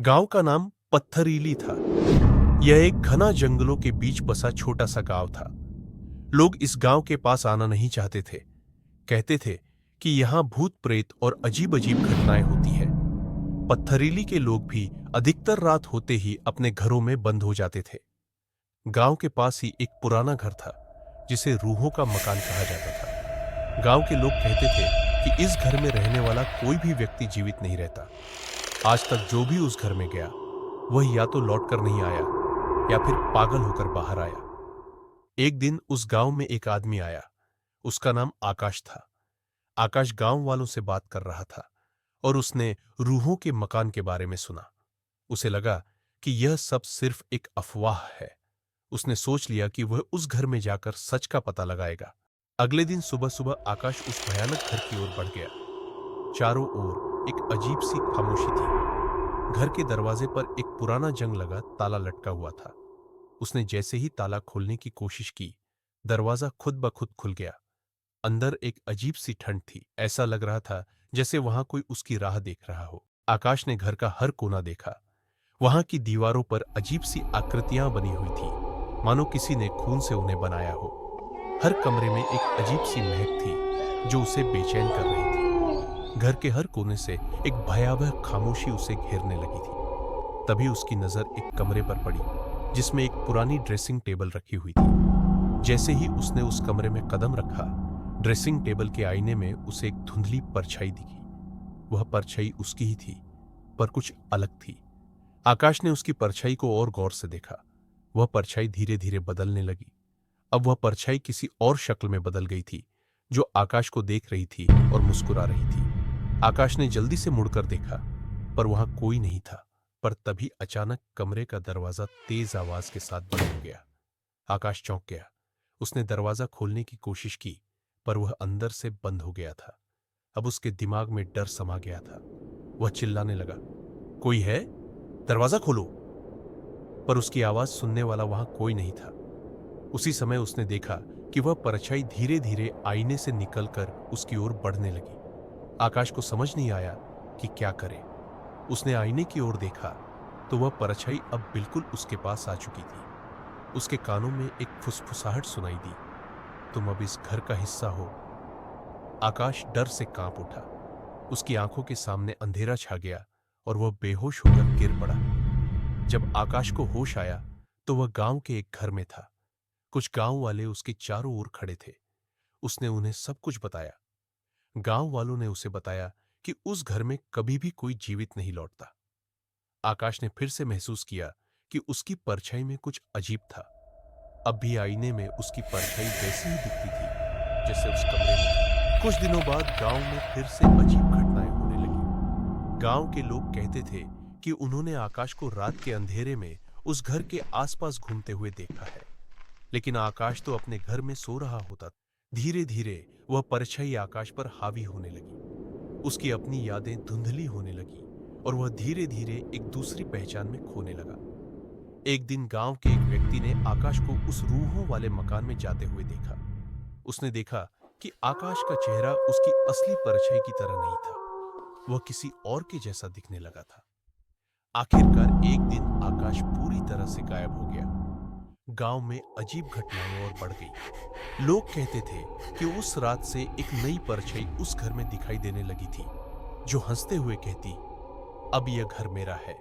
गांव का नाम पत्थरीली था। यह एक घना जंगलों के बीच बसा छोटा सा गांव था। लोग इस गांव के पास आना नहीं चाहते थे। कहते थे कि यहां भूत प्रेत और अजीब अजीब घटनाएं होती है। पत्थरीली के लोग भी अधिकतर रात होते ही अपने घरों में बंद हो जाते थे। गांव के पास ही एक पुराना घर था जिसे रूहों का मकान कहा जाता था। गांव के लोग कहते थे कि इस घर में रहने वाला कोई भी व्यक्ति जीवित नहीं रहता। आज तक जो भी उस घर में गया वह या तो लौट कर नहीं आया या फिर पागल होकर बाहर आया। एक दिन उस गांव में एक आदमी आया। उसका नाम आकाश था। आकाश गांव वालों से बात कर रहा था और उसने रूहों के मकान के बारे में सुना। उसे लगा कि यह सब सिर्फ एक अफवाह है। उसने सोच लिया कि वह उस घर में जाकर सच का पता लगाएगा। अगले दिन सुबह सुबह आकाश उस भयानक घर की ओर बढ़ गया। चारों ओर एक अजीब सी खामोशी थी। घर के दरवाजे पर एक पुराना जंग लगा ताला लटका हुआ था। उसने जैसे ही ताला खोलने की कोशिश की, दरवाजा खुद ब खुद खुल गया। अंदर एक अजीब सी ठंड थी। ऐसा लग रहा था जैसे वहां कोई उसकी राह देख रहा हो। आकाश ने घर का हर कोना देखा। वहां की दीवारों पर अजीब सी आकृतियां बनी हुई थी, मानो किसी ने खून से उन्हें बनाया हो। हर कमरे में एक अजीब सी महक थी जो उसे बेचैन कर रही थी। घर के हर कोने से एक भयावह खामोशी उसे घेरने लगी थी। तभी उसकी नजर एक कमरे पर पड़ी जिसमें एक पुरानी ड्रेसिंग टेबल रखी हुई थी। जैसे ही उसने उस कमरे में कदम रखा, ड्रेसिंग टेबल के आईने में उसे एक धुंधली परछाई दिखी। वह परछाई उसकी ही थी, पर कुछ अलग थी। आकाश ने उसकी परछाई को और गौर से देखा। वह परछाई धीरे धीरे बदलने लगी। अब वह परछाई किसी और शक्ल में बदल गई थी जो आकाश को देख रही थी और मुस्कुरा रही थी। आकाश ने जल्दी से मुड़कर देखा, पर वहां कोई नहीं था। पर तभी अचानक कमरे का दरवाजा तेज आवाज के साथ बंद हो गया। आकाश चौंक गया। उसने दरवाजा खोलने की कोशिश की, पर वह अंदर से बंद हो गया था। अब उसके दिमाग में डर समा गया था। वह चिल्लाने लगा, कोई है? दरवाजा खोलो। पर उसकी आवाज सुनने वाला वहां कोई नहीं था। उसी समय उसने देखा कि वह परछाई धीरे धीरे आईने से निकलकर उसकी ओर बढ़ने लगी। आकाश को समझ नहीं आया कि क्या करे। उसने आईने की ओर देखा तो वह परछाई अब बिल्कुल उसके पास आ चुकी थी। उसके कानों में एक फुसफुसाहट सुनाई दी, तुम अब इस घर का हिस्सा हो। आकाश डर से कांप उठा। उसकी आंखों के सामने अंधेरा छा गया और वह बेहोश होकर गिर पड़ा। जब आकाश को होश आया तो वह गांव के एक घर में था। कुछ गांव वाले उसके चारों ओर खड़े थे। उसने उन्हें सब कुछ बताया। गांव वालों ने उसे बताया कि उस घर में कभी भी कोई जीवित नहीं लौटता। आकाश ने फिर से महसूस किया कि उसकी परछाई में कुछ अजीब था। अब भी आईने में उसकी परछाई वैसी ही दिखती थी जैसे उस कमरे में थी। कुछ दिनों बाद गांव में फिर से अजीब घटनाएं होने लगी। गांव के लोग कहते थे कि उन्होंने आकाश को रात के अंधेरे में उस घर के आसपास घूमते हुए देखा है, लेकिन आकाश तो अपने घर में सो रहा होता था। धीरे धीरे वह परछाई आकाश पर हावी होने लगी। उसकी अपनी यादें धुंधली होने लगी और वह धीरे धीरे एक दूसरी पहचान में खोने लगा। एक दिन गांव के एक व्यक्ति ने आकाश को उस रूहों वाले मकान में जाते हुए देखा। उसने देखा कि आकाश का चेहरा उसकी असली परछाई की तरह नहीं था। वह किसी और के जैसा दिखने लगा था। आखिरकार एक दिन आकाश पूरी तरह से गायब हो गया। गांव में अजीब घटनाएं और बढ़ गई। लोग कहते थे कि उस रात से एक नई परछाई उस घर में दिखाई देने लगी थी जो हंसते हुए कहती, अब यह घर मेरा है